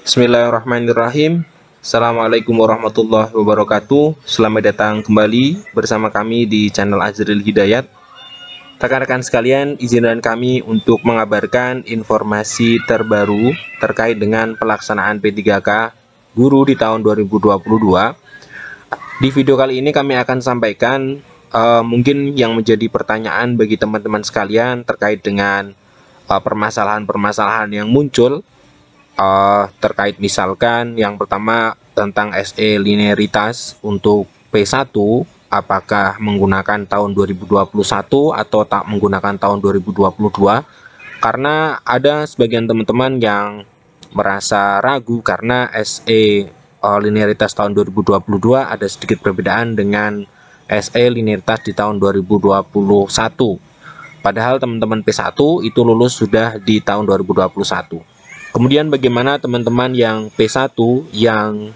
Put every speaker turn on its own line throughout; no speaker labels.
Bismillahirrahmanirrahim. Assalamualaikum warahmatullahi wabarakatuh. Selamat datang kembali bersama kami di channel Azril Hidayat. Rekan-rekan sekalian, izinkan kami untuk mengabarkan informasi terbaru terkait dengan pelaksanaan P3K Guru di tahun 2022. Di video kali ini kami akan sampaikan mungkin yang menjadi pertanyaan bagi teman-teman sekalian terkait dengan permasalahan-permasalahan yang muncul. Terkait misalkan yang pertama tentang SE linearitas untuk P1, apakah menggunakan tahun 2021 atau tak menggunakan tahun 2022, karena ada sebagian teman-teman yang merasa ragu karena SE linearitas tahun 2022 ada sedikit perbedaan dengan SE linearitas di tahun 2021, padahal teman-teman P1 itu lulus sudah di tahun 2021. Kemudian bagaimana teman-teman yang P1 yang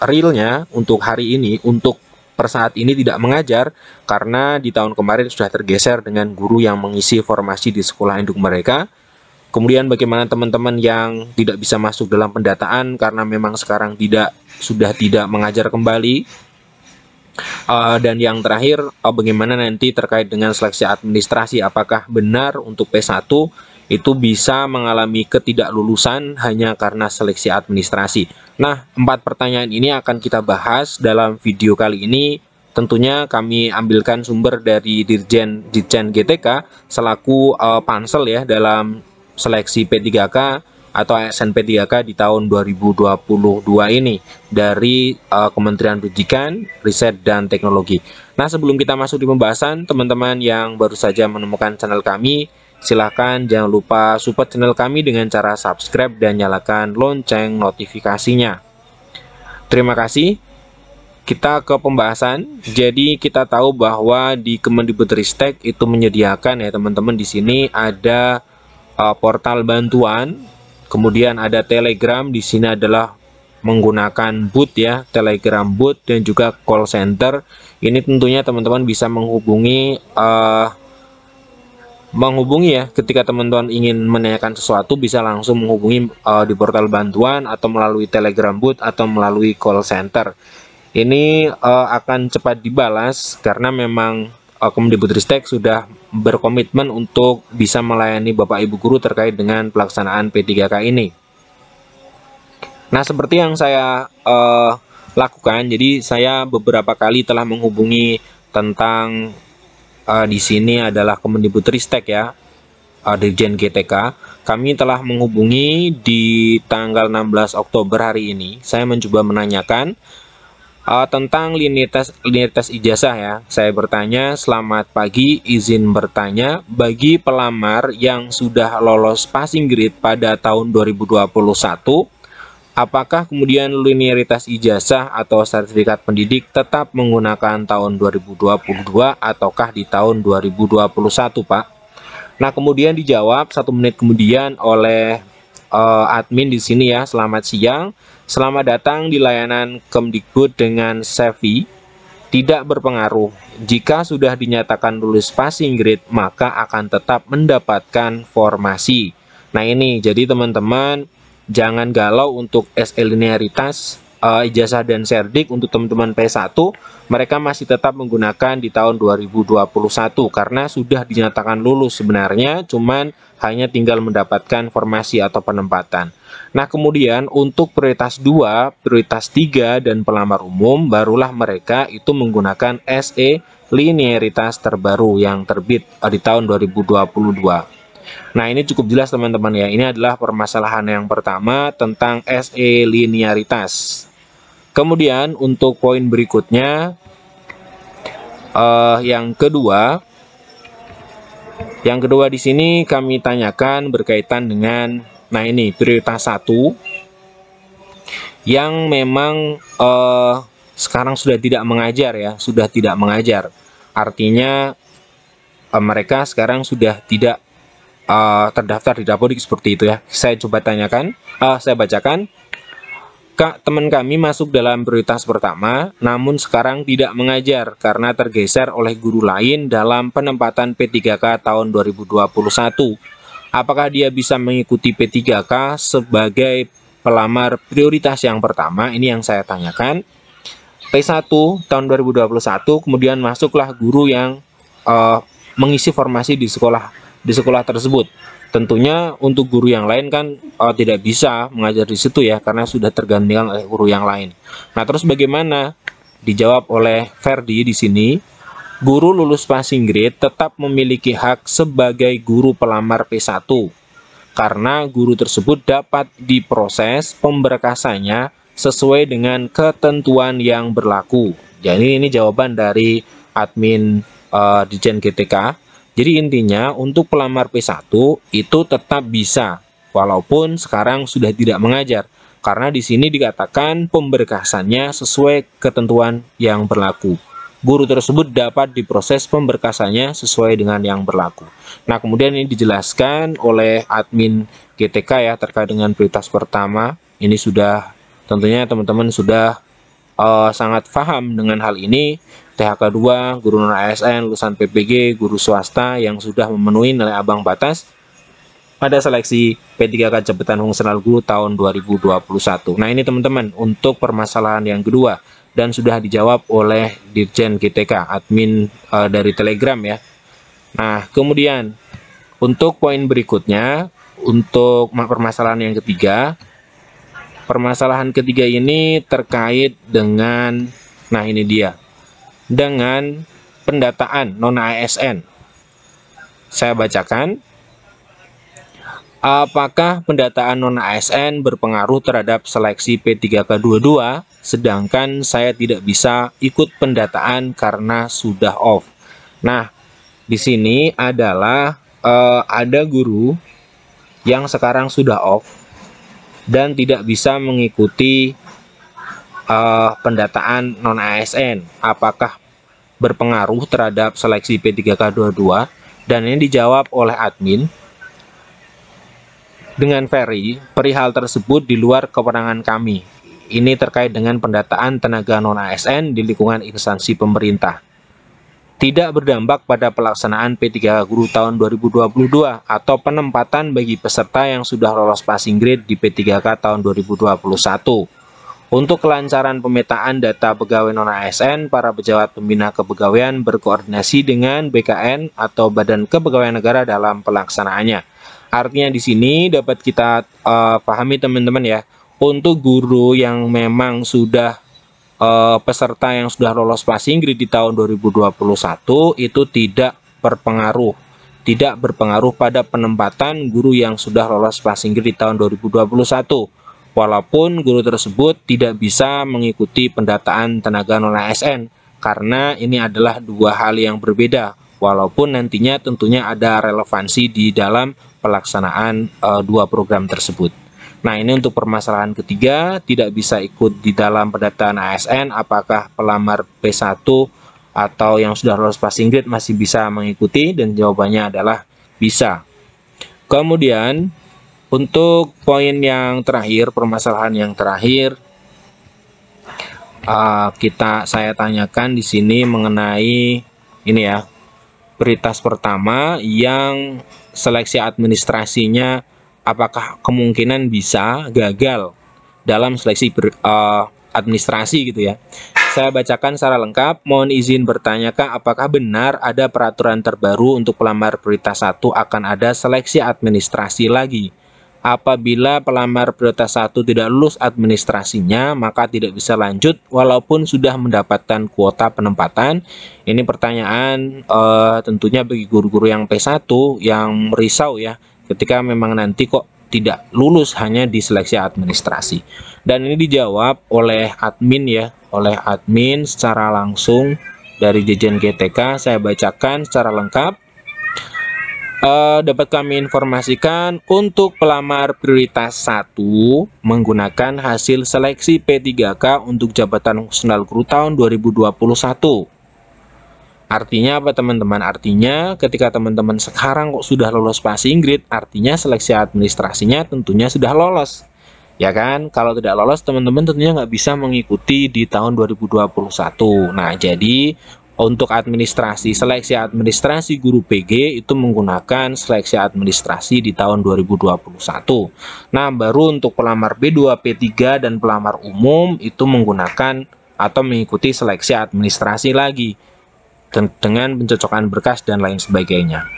realnya untuk hari ini, untuk per saat ini tidak mengajar karena di tahun kemarin sudah tergeser dengan guru yang mengisi formasi di sekolah induk mereka. Kemudian bagaimana teman-teman yang tidak bisa masuk dalam pendataan karena memang sekarang sudah tidak mengajar kembali. Dan yang terakhir, bagaimana nanti terkait dengan seleksi administrasi, apakah benar untuk P1 itu bisa mengalami ketidaklulusan hanya karena seleksi administrasi. Nah, 4 pertanyaan ini akan kita bahas dalam video kali ini. Tentunya kami ambilkan sumber dari Ditjen GTK selaku pansel ya dalam seleksi P3K atau ASN P3K di tahun 2022 ini dari Kementerian Pendidikan, Riset, dan Teknologi. Nah, sebelum kita masuk di pembahasan, teman-teman yang baru saja menemukan channel kami, silahkan jangan lupa support channel kami dengan cara subscribe dan nyalakan lonceng notifikasinya. Terima kasih. Kita ke pembahasan. Jadi kita tahu bahwa di Kemendikbudristek itu menyediakan ya teman-teman, di sini ada portal bantuan, kemudian ada Telegram, di sini adalah menggunakan bot ya, Telegram bot, dan juga call center. Ini tentunya teman-teman bisa menghubungi ya, ketika teman-teman ingin menanyakan sesuatu bisa langsung menghubungi di portal bantuan atau melalui Telegram bot atau melalui call center. Ini akan cepat dibalas karena memang Kemendikbudristek sudah berkomitmen untuk bisa melayani Bapak Ibu guru terkait dengan pelaksanaan P3K ini. Nah, seperti yang saya lakukan, jadi saya beberapa kali telah menghubungi tentang di sini adalah Kemendikbudristek ya, Ditjen GTK. Kami telah menghubungi di tanggal 16 Oktober hari ini. Saya mencoba menanyakan tentang linearitas ijazah ya. Saya bertanya, selamat pagi, izin bertanya, bagi pelamar yang sudah lolos passing grade pada tahun 2021, apakah kemudian linearitas ijazah atau sertifikat pendidik tetap menggunakan tahun 2022 ataukah di tahun 2021, Pak? Nah, kemudian dijawab 1 menit kemudian oleh admin di sini ya. Selamat siang, selamat datang di layanan Kemdikbud dengan Sevi. Tidak berpengaruh, jika sudah dinyatakan lulus passing grade maka akan tetap mendapatkan formasi. Nah, ini jadi teman-teman jangan galau untuk SE linearitas, ijazah dan serdik. Untuk teman-teman P1 mereka masih tetap menggunakan di tahun 2021 karena sudah dinyatakan lulus sebenarnya, cuman hanya tinggal mendapatkan formasi atau penempatan. Nah, kemudian untuk prioritas 2, prioritas 3 dan pelamar umum barulah mereka itu menggunakan SE linearitas terbaru yang terbit di tahun 2022. Nah, ini cukup jelas teman-teman ya. Ini adalah permasalahan yang pertama tentang SE linearitas. Kemudian untuk poin berikutnya, yang kedua di sini kami tanyakan berkaitan dengan, nah ini prioritas 1 yang memang sekarang sudah tidak mengajar ya, sudah tidak mengajar. Artinya mereka sekarang sudah tidak terdaftar di Dapodik seperti itu ya. Saya coba tanyakan, saya bacakan. Kak, teman kami masuk dalam prioritas pertama, namun sekarang tidak mengajar karena tergeser oleh guru lain dalam penempatan P3K tahun 2021. Apakah dia bisa mengikuti P3K sebagai pelamar prioritas yang pertama? Ini yang saya tanyakan. P1 tahun 2021, kemudian masuklah guru yang mengisi formasi di sekolah tersebut. Tentunya untuk guru yang lain kan tidak bisa mengajar di situ ya, karena sudah tergantikan oleh guru yang lain. Nah, terus bagaimana? Dijawab oleh Ferdi di sini, guru lulus passing grade tetap memiliki hak sebagai guru pelamar P1 karena guru tersebut dapat diproses pemberkasannya sesuai dengan ketentuan yang berlaku. Jadi ini jawaban dari admin Ditjen GTK. Jadi intinya untuk pelamar P1 itu tetap bisa walaupun sekarang sudah tidak mengajar, karena di sini dikatakan pemberkasannya sesuai ketentuan yang berlaku. Guru tersebut dapat diproses pemberkasannya sesuai dengan yang berlaku. Nah, kemudian ini dijelaskan oleh admin GTK ya terkait dengan prioritas pertama. Ini sudah tentunya teman-teman sudah sangat paham dengan hal ini. THK 2, guru non-ASN, lulusan PPG, guru swasta yang sudah memenuhi nilai ambang batas pada seleksi P3K jabatan fungsional guru tahun 2021. Nah, ini teman-teman untuk permasalahan yang kedua dan sudah dijawab oleh Dirjen GTK, admin dari Telegram ya. Nah, kemudian untuk poin berikutnya, untuk permasalahan yang ketiga, permasalahan ketiga ini terkait dengan, nah ini dia, dengan pendataan non-ASN. Saya bacakan. Apakah pendataan non-ASN berpengaruh terhadap seleksi P3K22, sedangkan saya tidak bisa ikut pendataan karena sudah off? Nah, di sini adalah ada guru yang sekarang sudah off dan tidak bisa mengikuti pendataan non-ASN. Apakah berpengaruh terhadap seleksi P3K22? Dan ini dijawab oleh admin dengan Ferry, perihal tersebut di luar kewenangan kami. Ini terkait dengan pendataan tenaga non-ASN di lingkungan instansi pemerintah. Tidak berdampak pada pelaksanaan P3K Guru tahun 2022 atau penempatan bagi peserta yang sudah lolos passing grade di P3K tahun 2021. Untuk kelancaran pemetaan data pegawai non-ASN, para pejabat pembina kepegawaian berkoordinasi dengan BKN atau Badan Kepegawaian Negara dalam pelaksanaannya. Artinya di sini dapat kita pahami teman-teman ya, untuk guru yang memang sudah peserta yang sudah lolos passing grade di tahun 2021 itu tidak berpengaruh pada penempatan guru yang sudah lolos passing grade di tahun 2021. Walaupun guru tersebut tidak bisa mengikuti pendataan tenaga non-ASN, karena ini adalah dua hal yang berbeda, walaupun nantinya tentunya ada relevansi di dalam pelaksanaan dua program tersebut. Nah, ini untuk permasalahan ketiga, tidak bisa ikut di dalam pendataan ASN, apakah pelamar P1 atau yang sudah lolos passing grade masih bisa mengikuti, dan jawabannya adalah bisa. Kemudian untuk poin yang terakhir, permasalahan yang terakhir, saya tanyakan di sini mengenai ini ya, prioritas pertama yang seleksi administrasinya, apakah kemungkinan bisa gagal dalam seleksi administrasi gitu ya. Saya bacakan secara lengkap. Mohon izin bertanyakah apakah benar ada peraturan terbaru untuk pelamar prioritas 1 akan ada seleksi administrasi lagi? Apabila pelamar prioritas 1 tidak lulus administrasinya, maka tidak bisa lanjut walaupun sudah mendapatkan kuota penempatan. Ini pertanyaan tentunya bagi guru-guru yang P1 yang merisau ya, ketika memang nanti kok tidak lulus hanya di seleksi administrasi. Dan ini dijawab oleh admin ya, oleh admin secara langsung dari Dirjen GTK. Saya bacakan secara lengkap. Dapat kami informasikan untuk pelamar prioritas 1 menggunakan hasil seleksi P3K untuk jabatan fungsional guru tahun 2021. Artinya apa teman-teman? Artinya ketika teman-teman sekarang kok sudah lolos passing grade, artinya seleksi administrasinya tentunya sudah lolos. Ya kan? Kalau tidak lolos teman-teman tentunya nggak bisa mengikuti di tahun 2021. Nah, jadi Untuk administrasi, seleksi administrasi guru PG itu menggunakan seleksi administrasi di tahun 2021. Nah, baru untuk pelamar B2, P3, dan pelamar umum itu menggunakan atau mengikuti seleksi administrasi lagi dengan pencocokan berkas dan lain sebagainya.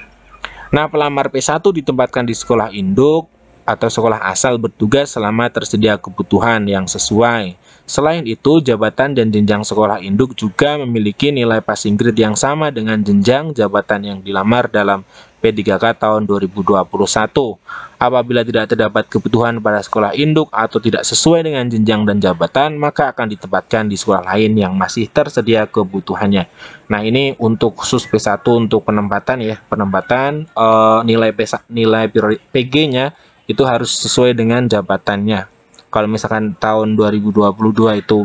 Nah, pelamar P1 ditempatkan di sekolah induk atau sekolah asal bertugas selama tersedia kebutuhan yang sesuai. Selain itu, jabatan dan jenjang sekolah induk juga memiliki nilai passing grade yang sama dengan jenjang jabatan yang dilamar dalam P3K tahun 2021. Apabila tidak terdapat kebutuhan pada sekolah induk atau tidak sesuai dengan jenjang dan jabatan, maka akan ditempatkan di sekolah lain yang masih tersedia kebutuhannya. Nah, ini untuk khusus P1 untuk penempatan ya, nilai PG-nya itu harus sesuai dengan jabatannya. Kalau misalkan tahun 2022 itu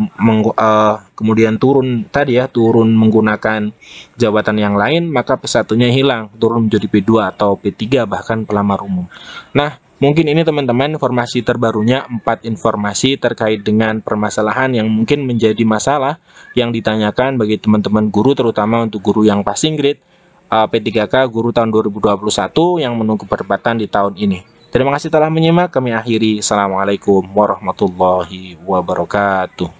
kemudian turun menggunakan jabatan yang lain, maka P1-nya hilang, turun menjadi P2 atau P3 bahkan pelamar umum. Nah, mungkin ini teman-teman informasi terbarunya, 4 informasi terkait dengan permasalahan yang mungkin menjadi masalah yang ditanyakan bagi teman-teman guru, terutama untuk guru yang passing grade P3K guru tahun 2021 yang menunggu perdebatan di tahun ini. Terima kasih telah menyimak, kami akhiri. Assalamualaikum warahmatullahi wabarakatuh.